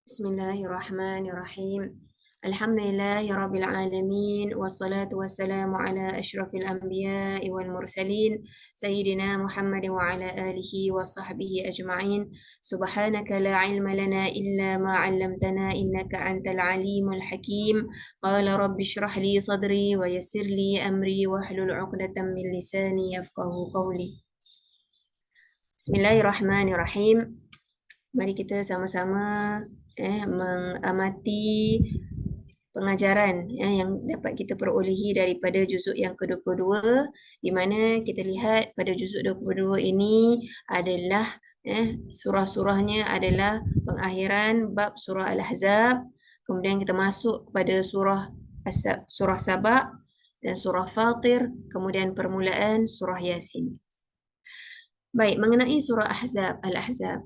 Bismillahirrahmanirrahim. Alhamdulillahi alamin wassalatu wassalamu ala asyrafil anbiya'i wal mursalin sayyidina Muhammad wa ala alihi wa sahbihi ajma'in. Subhanaka la ilma lana illa ma 'allamtana innaka antal alimul hakim. Qala rabbi shrah li sadri wa yassir li amri wahlul 'uqdatam min lisani yafqahu qawli. Bismillahirrahmanirrahim. Mari kita sama-sama mengamati pengajaran yang dapat kita perolehi daripada juzuk yang ke-22, di mana kita lihat pada juzuk 22 ini adalah surah-surahnya adalah pengakhiran bab surah Al-Ahzab, kemudian kita masuk pada surah Sabah dan surah Fatir, kemudian permulaan surah Yasin. Baik, mengenai surah Al-Ahzab,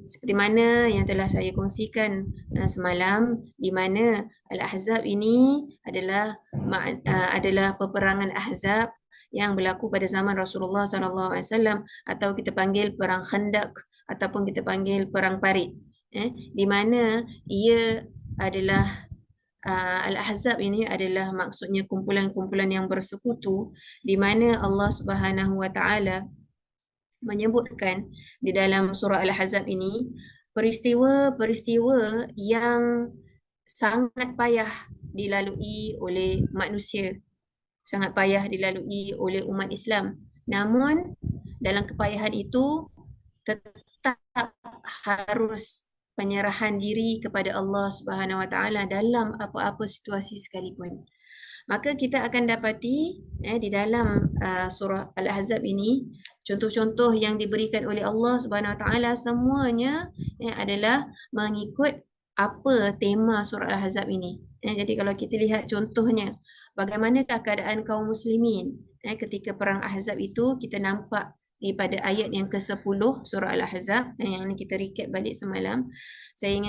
seperti mana yang telah saya kongsikan semalam, di mana Al-Ahzab ini adalah peperangan Ahzab yang berlaku pada zaman Rasulullah SAW, atau kita panggil perang Khandaq ataupun kita panggil perang Parit, di mana ia adalah Al-Ahzab ini adalah maksudnya kumpulan-kumpulan yang bersekutu, di mana Allah Subhanahu Wa Taala menyebutkan di dalam surah Al-Ahzab ini peristiwa-peristiwa yang sangat payah dilalui oleh manusia, sangat payah dilalui oleh umat Islam. Namun dalam kepayahan itu tetap harus penyerahan diri kepada Allah Subhanahu Wa Taala dalam apa-apa situasi sekalipun. Maka kita akan dapati di dalam surah Al-Ahzab ini contoh-contoh yang diberikan oleh Allah Subhanahu Wa Taala semuanya adalah mengikut apa tema surah Al-Ahzab ini. Jadi kalau kita lihat contohnya, bagaimanakah keadaan kaum muslimin ketika perang Ahzab itu, kita nampak pada ayat yang ke-10 surah Al-Ahzab, yang ini kita recap balik semalam. Saya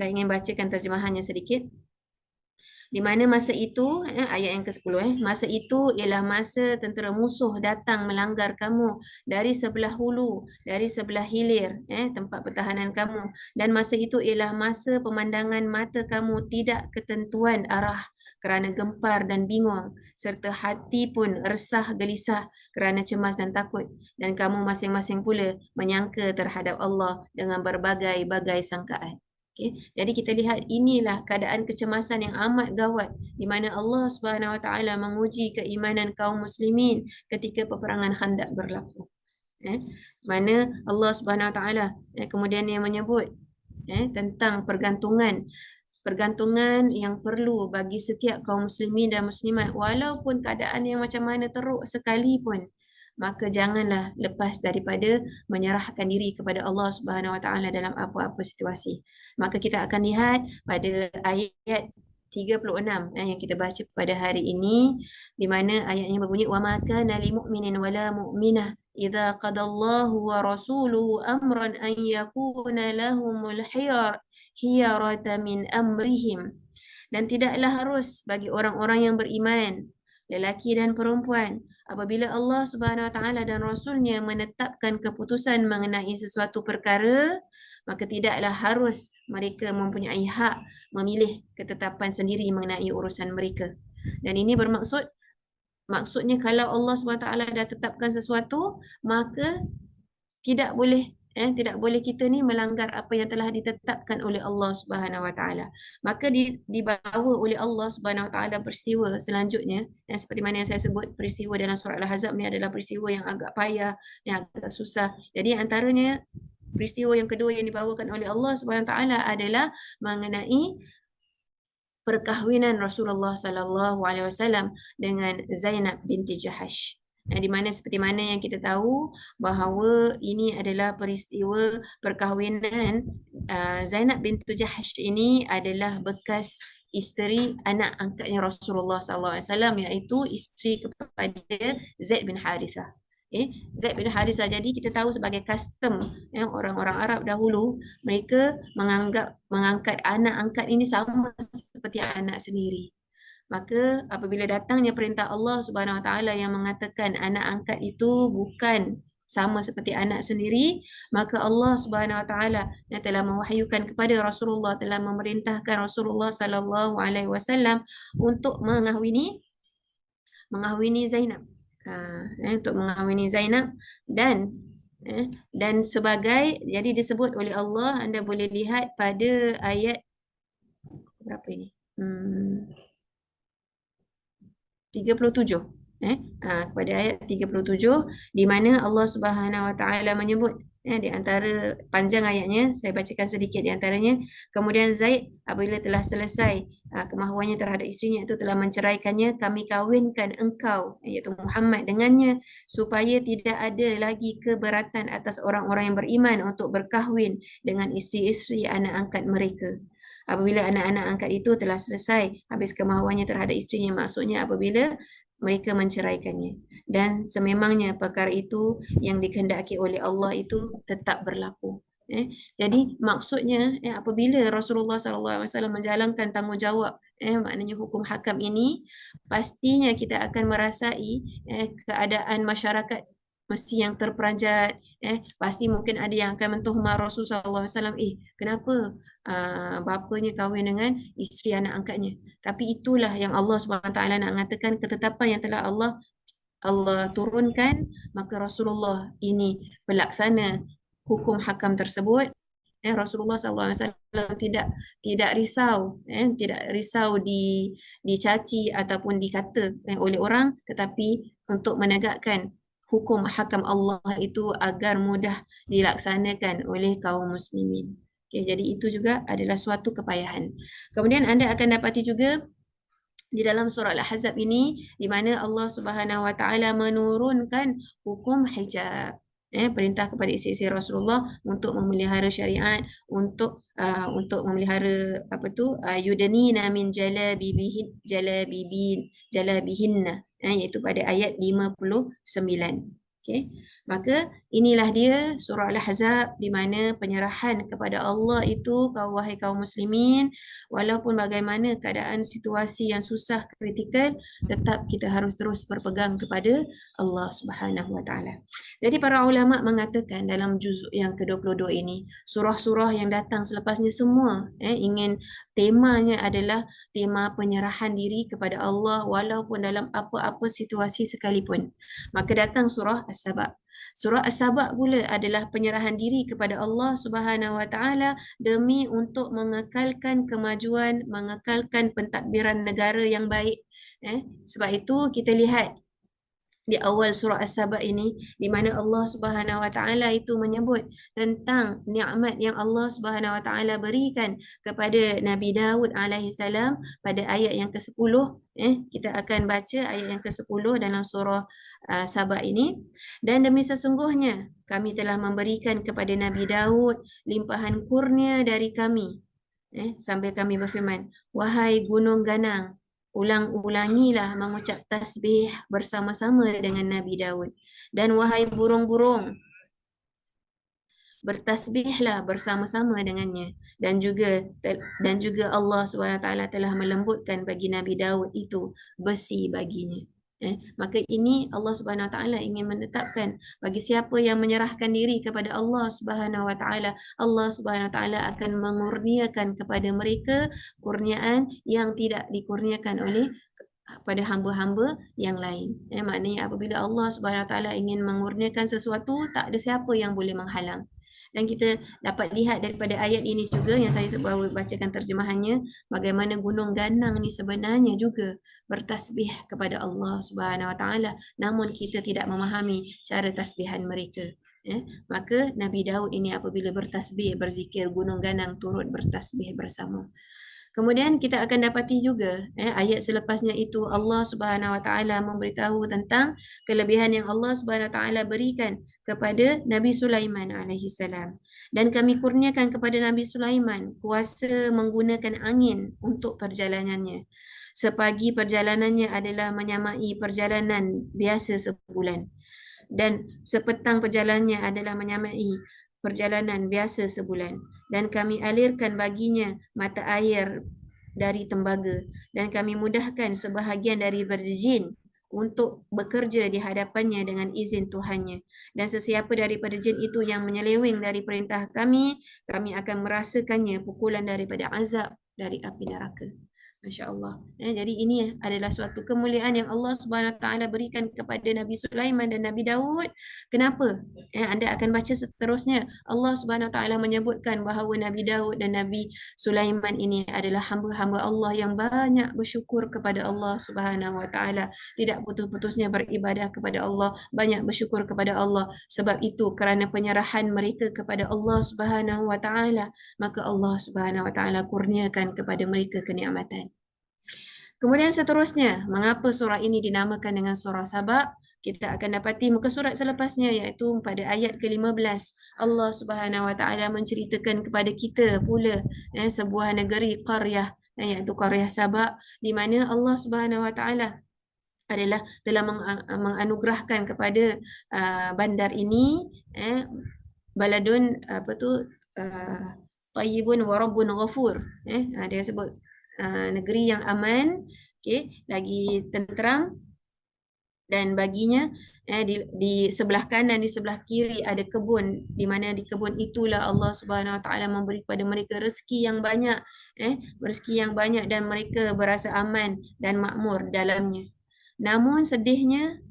ingin bacakan terjemahannya sedikit. Di mana masa itu, ayat yang ke-10, masa itu ialah masa tentera musuh datang melanggar kamu dari sebelah hulu, dari sebelah hilir, tempat pertahanan kamu. Dan masa itu ialah masa pemandangan mata kamu tidak ketentuan arah kerana gempar dan bingung, serta hati pun resah gelisah kerana cemas dan takut. Dan kamu masing-masing pula menyangka terhadap Allah dengan berbagai-bagai sangkaan. Okay. Jadi kita lihat inilah keadaan kecemasan yang amat gawat di mana Allah Subhanahu Wa Taala menguji keimanan kaum muslimin ketika peperangan Khandaq berlaku. Mana Allah Subhanahu Wa Taala kemudian yang menyebut tentang pergantungan yang perlu bagi setiap kaum muslimin dan muslimat, walaupun keadaan yang macam mana teruk sekalipun, maka janganlah lepas daripada menyerahkan diri kepada Allah Subhanahu Wa Taala dalam apa-apa situasi. Maka kita akan lihat pada ayat 36 yang kita baca pada hari ini, di mana ayatnya berbunyi wa ma kana lil mu'minin wala mu'minah idza qadallahu wa rasuluhu amran an yakuna lahumul khiyarata min amrihim. Dan tidaklah harus bagi orang-orang yang beriman, lelaki dan perempuan, apabila Allah Subhanahu Wa Taala dan Rasulnya menetapkan keputusan mengenai sesuatu perkara, maka tidaklah harus mereka mempunyai hak memilih ketetapan sendiri mengenai urusan mereka. Dan ini maksudnya kalau Allah Subhanahu Wa Taala dah tetapkan sesuatu, maka tidak boleh kita ni melanggar apa yang telah ditetapkan oleh Allah Subhanahu Wa Taala. Maka dibawa oleh Allah Subhanahu Wa Taala peristiwa selanjutnya, seperti mana yang saya sebut, peristiwa dalam surah Al-Ahzab ni adalah peristiwa yang agak payah, yang agak susah. Jadi antaranya peristiwa yang kedua yang dibawakan oleh Allah Subhanahu Wa Taala adalah mengenai perkahwinan Rasulullah sallallahu alaihi wasallam dengan Zainab binti Jahash. Di mana seperti mana yang kita tahu bahawa ini adalah peristiwa perkahwinan Zainab binti Jahash ini adalah bekas isteri anak angkatnya Rasulullah sallallahu alaihi wasallam, iaitu isteri kepada Zaid bin Harithah. Zaid bin Harithah, jadi kita tahu sebagai custom orang-orang Arab dahulu, mereka mengangkat anak angkat ini sama seperti anak sendiri. Maka apabila datangnya perintah Allah Subhanahu Wa Taala yang mengatakan anak angkat itu bukan sama seperti anak sendiri, maka Allah Subhanahu Wa Taala yang telah mewahyukan kepada Rasulullah, telah memerintahkan Rasulullah Sallallahu Alaihi Wasallam untuk mengahwini Zainab. Untuk mengahwini Zainab dan dan sebagai, jadi disebut oleh Allah, anda boleh lihat pada ayat berapa ini? 37. Pada ayat 37 di mana Allah Subhanahu Wa Taala menyebut, di antara panjang ayatnya saya bacakan sedikit di antaranya. Kemudian Zaid apabila telah selesai kemahuannya terhadap isterinya, itu telah menceraikannya, kami kawinkan engkau iaitu Muhammad dengannya, supaya tidak ada lagi keberatan atas orang-orang yang beriman untuk berkahwin dengan isteri-isteri anak angkat mereka. Apabila anak-anak angkat itu telah selesai habis kemahuannya terhadap isterinya, maksudnya apabila mereka menceraikannya. Dan sememangnya perkara itu yang dikehendaki oleh Allah itu tetap berlaku. Jadi maksudnya apabila Rasulullah SAW menjalankan tanggungjawab, maknanya hukum hakam ini, pastinya kita akan merasai keadaan masyarakat mesti yang terperanjat. Pasti mungkin ada yang akan mentuhmah Rasulullah SAW, kenapa bapanya kahwin dengan isteri anak angkatnya. Tapi itulah yang Allah SWT nak mengatakan, ketetapan yang telah Allah turunkan, maka Rasulullah ini pelaksana hukum hakam tersebut. Rasulullah SAW tidak risau, tidak risau dicaci ataupun dikata oleh orang, tetapi untuk menegakkan hukum hakam Allah itu agar mudah dilaksanakan oleh kaum muslimin. Okay, jadi itu juga adalah suatu kepayahan. Kemudian anda akan dapati juga di dalam surah Al-Ahzab ini, di mana Allah Subhanahu Wa Taala menurunkan hukum hijab. Perintah kepada isteri Rasulullah untuk memelihara syariat, untuk memelihara yudnina min jalabihinna, iaitu pada ayat 59. Okay. Maka inilah dia surah Al-Ahzab, di mana penyerahan kepada Allah itu, wahai kaum muslimin, walaupun bagaimana keadaan situasi yang susah, kritikal, tetap kita harus terus berpegang kepada Allah Subhanahu Wa Taala. Jadi para ulama mengatakan dalam juzuk yang ke-22 ini, surah-surah yang datang selepasnya semua ingin temanya adalah tema penyerahan diri kepada Allah walaupun dalam apa-apa situasi sekalipun. Maka datang surah As-Saba. Surah As-Saba pula adalah penyerahan diri kepada Allah Subhanahu Wa Taala demi untuk mengekalkan kemajuan, mengekalkan pentadbiran negara yang baik. Sebab itu kita lihat di awal surah As-Saba ini, di mana Allah Subhanahu Wa Taala itu menyebut tentang nikmat yang Allah Subhanahu Wa Taala berikan kepada Nabi Daud alaihi salam pada ayat yang ke-10. Kita akan baca ayat yang ke-10 dalam surah Saba ini. Dan demi sesungguhnya kami telah memberikan kepada Nabi Daud limpahan kurnia dari kami. Sambil kami berfirman, wahai gunung ganang, ulang-ulangilah mengucap tasbih bersama-sama dengan Nabi Daud. Dan wahai burung-burung, bertasbihlah bersama-sama dengannya. Dan juga Allah SWT telah melembutkan bagi Nabi Daud itu besi baginya. Maka ini Allah Subhanahu Wa Taala ingin menetapkan bagi siapa yang menyerahkan diri kepada Allah Subhanahu Wa Taala, Allah Subhanahu Wa Taala akan mengurniakan kepada mereka kurniaan yang tidak dikurniakan oleh pada hamba-hamba yang lain. Maknanya apabila Allah Subhanahu Wa Taala ingin mengurniakan sesuatu, tak ada siapa yang boleh menghalang. Dan kita dapat lihat daripada ayat ini juga yang saya baru bacakan terjemahannya, bagaimana gunung ganang ni sebenarnya juga bertasbih kepada Allah Subhanahu Wa Taala, namun kita tidak memahami cara tasbihan mereka. Maka Nabi Daud ini apabila bertasbih, berzikir, gunung ganang turut bertasbih bersama. Kemudian kita akan dapati juga ayat selepasnya itu Allah Subhanahu Wa Taala memberitahu tentang kelebihan yang Allah Subhanahu Wa Taala berikan kepada Nabi Sulaiman alaihi salam. Dan kami kurniakan kepada Nabi Sulaiman kuasa menggunakan angin untuk perjalanannya. Sepagi perjalanannya adalah menyamai perjalanan biasa sebulan. Dan sepetang perjalanannya adalah menyamai perjalanan biasa sebulan. Dan kami alirkan baginya mata air dari tembaga, dan kami mudahkan sebahagian dari berjin untuk bekerja di hadapannya dengan izin Tuhannya. Dan sesiapa daripada jin itu yang menyeleweng dari perintah kami, kami akan merasakannya pukulan daripada azab dari api neraka. Masya Allah. Jadi ini adalah suatu kemuliaan yang Allah Subhanahu Wa Taala berikan kepada Nabi Sulaiman dan Nabi Daud. Kenapa? Anda akan baca seterusnya. Allah Subhanahu Wa Taala menyebutkan bahawa Nabi Daud dan Nabi Sulaiman ini adalah hamba-hamba Allah yang banyak bersyukur kepada Allah Subhanahu Wa Taala. Tidak putus-putusnya beribadah kepada Allah, banyak bersyukur kepada Allah. Sebab itu kerana penyerahan mereka kepada Allah Subhanahu Wa Taala, maka Allah Subhanahu Wa Taala kurniakan kepada mereka kenikmatan. Kemudian seterusnya, mengapa surah ini dinamakan dengan surah Sabak? Kita akan dapati muka surat selepasnya, iaitu pada ayat ke-15. Allah Subhanahu Wa Taala menceritakan kepada kita pula sebuah negeri qaryah, iaitu qaryah Sabak, di mana Allah Subhanahu Wa Taala adalah telah menganugerahkan kepada bandar ini baladun tayyibun wa rabbun ghafur. Dia sebut negeri yang aman, lagi tenteram, dan baginya di sebelah kanan, di sebelah kiri ada kebun, di mana di kebun itulah Allah Subhanahu Wa Taala memberi kepada mereka rezeki yang banyak, rezeki yang banyak, dan mereka berasa aman dan makmur dalamnya. Namun sedihnya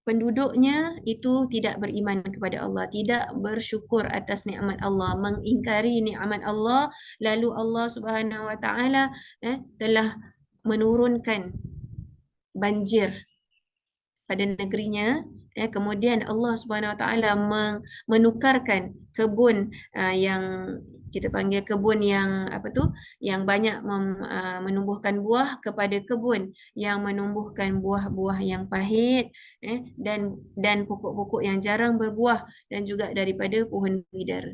penduduknya itu tidak beriman kepada Allah, tidak bersyukur atas nikmat Allah, mengingkari nikmat Allah. Lalu Allah Subhanahu Wa Taala telah menurunkan banjir pada negerinya. Kemudian Allah Subhanahu Wa Taala menukarkan kebun yang kita panggil kebun yang yang banyak menumbuhkan buah kepada kebun yang menumbuhkan buah-buah yang pahit, dan pokok-pokok yang jarang berbuah, dan juga daripada pohon bidara.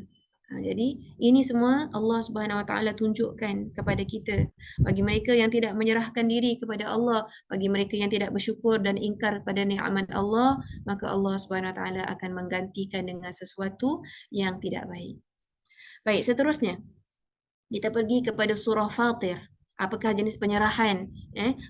Jadi ini semua Allah Subhanahu Wa Taala tunjukkan kepada kita. Bagi mereka yang tidak menyerahkan diri kepada Allah, bagi mereka yang tidak bersyukur dan ingkar kepada nikmat Allah, maka Allah Subhanahu Wa Taala akan menggantikan dengan sesuatu yang tidak baik. Baik, seterusnya kita pergi kepada surah Fatir. Apakah jenis penyerahan?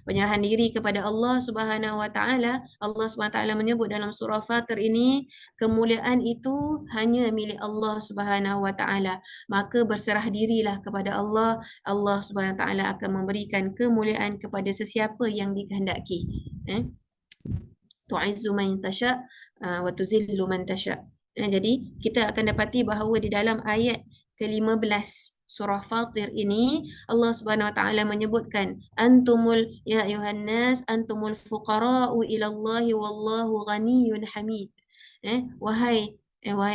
Penyerahan diri kepada Allah Subhanahu Wa Taala. Allah Subhanahu Wa Taala menyebut dalam surah Fatir ini, kemuliaan itu hanya milik Allah Subhanahu Wa Taala. Maka berserah dirilah kepada Allah. Allah Subhanahu Wa Taala akan memberikan kemuliaan kepada sesiapa yang dikehendaki. Tu'izzu man tasha wa tuzillu man tasha. Jadi kita akan dapati bahawa di dalam ayat ke-15 surah Fatir ini, Allah Subhanahu Wa Taala menyebutkan, antumul ya ayuhan nas antumul fuqara'u ila Allah wallahu ghaniyyun hamid. Wahai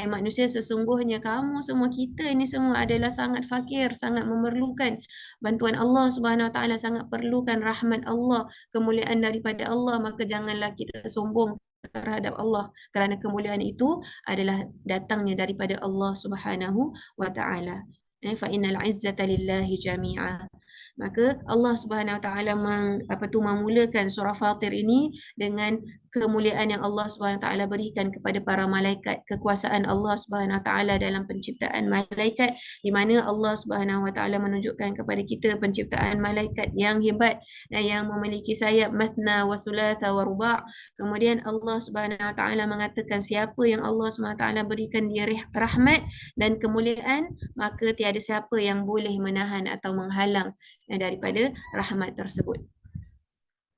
manusia, sesungguhnya kamu semua, kita ini semua adalah sangat fakir, sangat memerlukan bantuan Allah Subhanahu Wa Taala, sangat perlukan rahmat Allah, kemuliaan daripada Allah. Maka janganlah kita sombong terhadap Allah, kerana kemuliaan itu adalah datangnya daripada Allah Subhanahu Wa Taala. Fa innal izzata lillahi jami'a. Maka Allah Subhanahu Wa Taala memulakan surah Fatir ini dengan kemuliaan yang Allah Subhanahu Wa Taala berikan kepada para malaikat, kekuasaan Allah Subhanahu Wa Taala dalam penciptaan malaikat, di mana Allah Subhanahu Wa Taala menunjukkan kepada kita penciptaan malaikat yang hebat, yang memiliki sayap mathna wa thulatha wa ruba'. Kemudian Allah Subhanahu Wa Taala mengatakan siapa yang Allah Subhanahu Wa Taala berikan dia rahmat dan kemuliaan, maka tiada siapa yang boleh menahan atau menghalang daripada rahmat tersebut.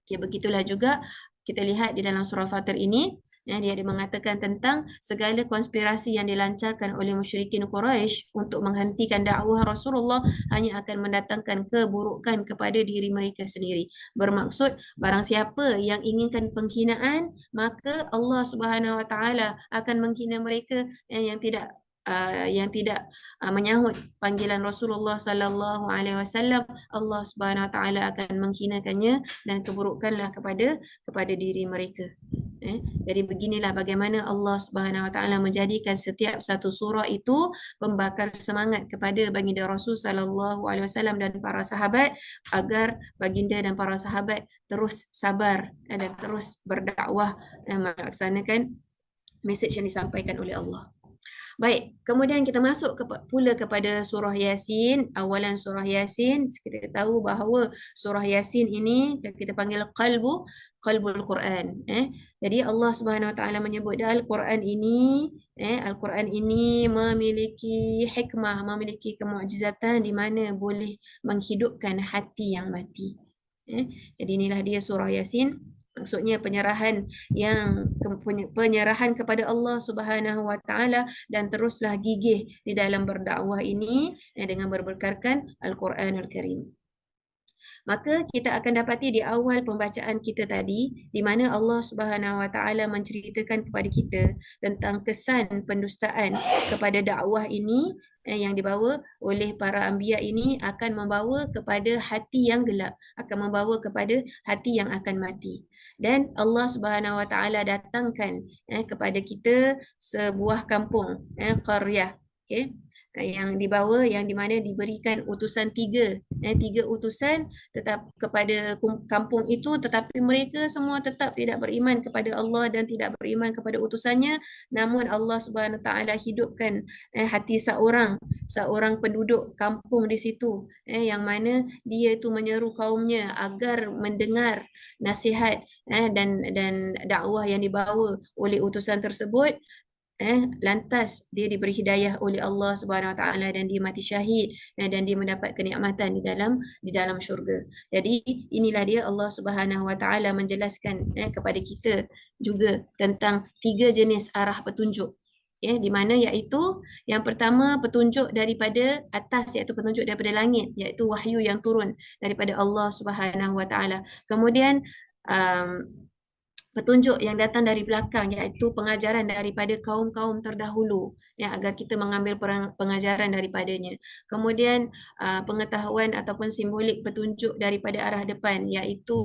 Begitulah juga kita lihat di dalam surah Fatir ini, dia mengatakan tentang segala konspirasi yang dilancarkan oleh musyrikin Quraisy untuk menghentikan dakwah Rasulullah hanya akan mendatangkan keburukan kepada diri mereka sendiri. Bermaksud barang siapa yang inginkan penghinaan, maka Allah Subhanahu Wa Taala akan menghina mereka yang tidak menyahut panggilan Rasulullah sallallahu alaihi wasallam. Allah Subhanahu Wa Taala akan menghinakannya dan keburukanlah kepada diri mereka. Jadi beginilah bagaimana Allah Subhanahu Wa Taala menjadikan setiap satu surah itu pembakar semangat kepada baginda Rasul sallallahu alaihi wasallam dan para sahabat, agar baginda dan para sahabat terus sabar dan terus berdakwah dan melaksanakan mesej yang disampaikan oleh Allah. Baik, kemudian kita masuk pula kepada surah Yasin. Awalan surah Yasin, kita tahu bahawa surah Yasin ini kita panggil qalbul Quran. Jadi Allah Subhanahu Wa Taala menyebut Al-Quran ini, Al-Quran ini memiliki hikmah, memiliki kemukjizatan di mana boleh menghidupkan hati yang mati. Jadi inilah dia surah Yasin. Maksudnya penyerahan kepada Allah Subhanahu Wa Taala, dan teruslah gigih di dalam berdakwah ini dengan berbekalkan Al-Quranul Karim. Maka kita akan dapati di awal pembacaan kita tadi, di mana Allah Subhanahu Wa Taala menceritakan kepada kita tentang kesan pendustaan kepada dakwah ini yang dibawa oleh para anbiya ini akan membawa kepada hati yang gelap, akan membawa kepada hati yang akan mati. Dan Allah Subhanahu Wa Taala datangkan kepada kita sebuah kampung, qaryah, okay? Yang dibawa, yang di mana diberikan utusan tiga utusan tetap kepada kampung itu, tetapi mereka semua tetap tidak beriman kepada Allah dan tidak beriman kepada utusannya. Namun Allah Subhanahu Taala hidupkan hati seorang penduduk kampung di situ, yang mana dia itu menyeru kaumnya agar mendengar nasihat dan dakwah yang dibawa oleh utusan tersebut. Lantas dia diberi hidayah oleh Allah Subhanahu Wa Taala dan dia mati syahid, dan dia mendapat kenikmatan di dalam syurga. Jadi inilah dia Allah Subhanahu Wa Taala menjelaskan kepada kita juga tentang tiga jenis arah petunjuk. Di mana iaitu yang pertama petunjuk daripada atas, iaitu petunjuk daripada langit, iaitu wahyu yang turun daripada Allah Subhanahu Wa Taala. Kemudian um, petunjuk yang datang dari belakang, iaitu pengajaran daripada kaum-kaum terdahulu, agar kita mengambil pengajaran daripadanya. Kemudian pengetahuan ataupun simbolik petunjuk daripada arah depan, iaitu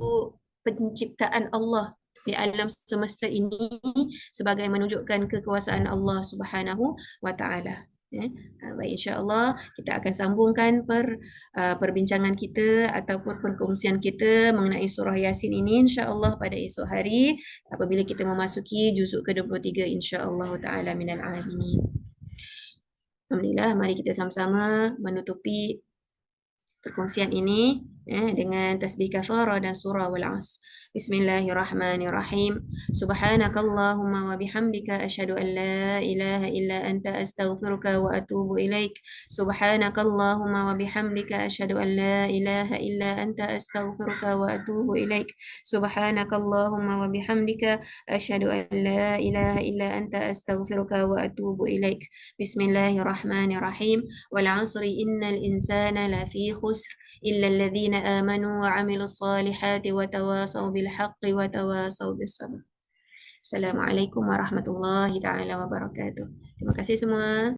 penciptaan Allah di alam semesta ini sebagai menunjukkan kekuasaan Allah Subhanahu Wa Taala. Baik, insya-Allah kita akan sambungkan perbincangan kita ataupun perkongsian kita mengenai surah Yasin ini insya-Allah pada esok hari apabila kita memasuki juzuk ke-23 insya-Allah taala minal alamin. Alhamdulillah, mari kita sama-sama menutupi perkongsian ini dengan tasbih kafarah dan surah Wal-'Asr. Bismillahirrahmanirrahim. Subhanakallahumma wa bihamdika asyhadu an la ilaha illa anta astaghfiruka wa atubu ilaik. Subhanakallahumma wa bihamdika asyhadu an la ilaha illa anta astaghfiruka wa atubu ilaik. Subhanakallahumma wa bihamdika asyhadu an la ilaha illa anta astaghfiruka wa atubu ilaik. Bismillahirrahmanirrahim. Wal 'asri innal insana lafi khusr إلا الذين آمنوا وعملوا الصالحات وتواصوا بالحق وتواصوا بالصبر. Assalamualaikum warahmatullahi taala wabarakatuh. Terima kasih semua.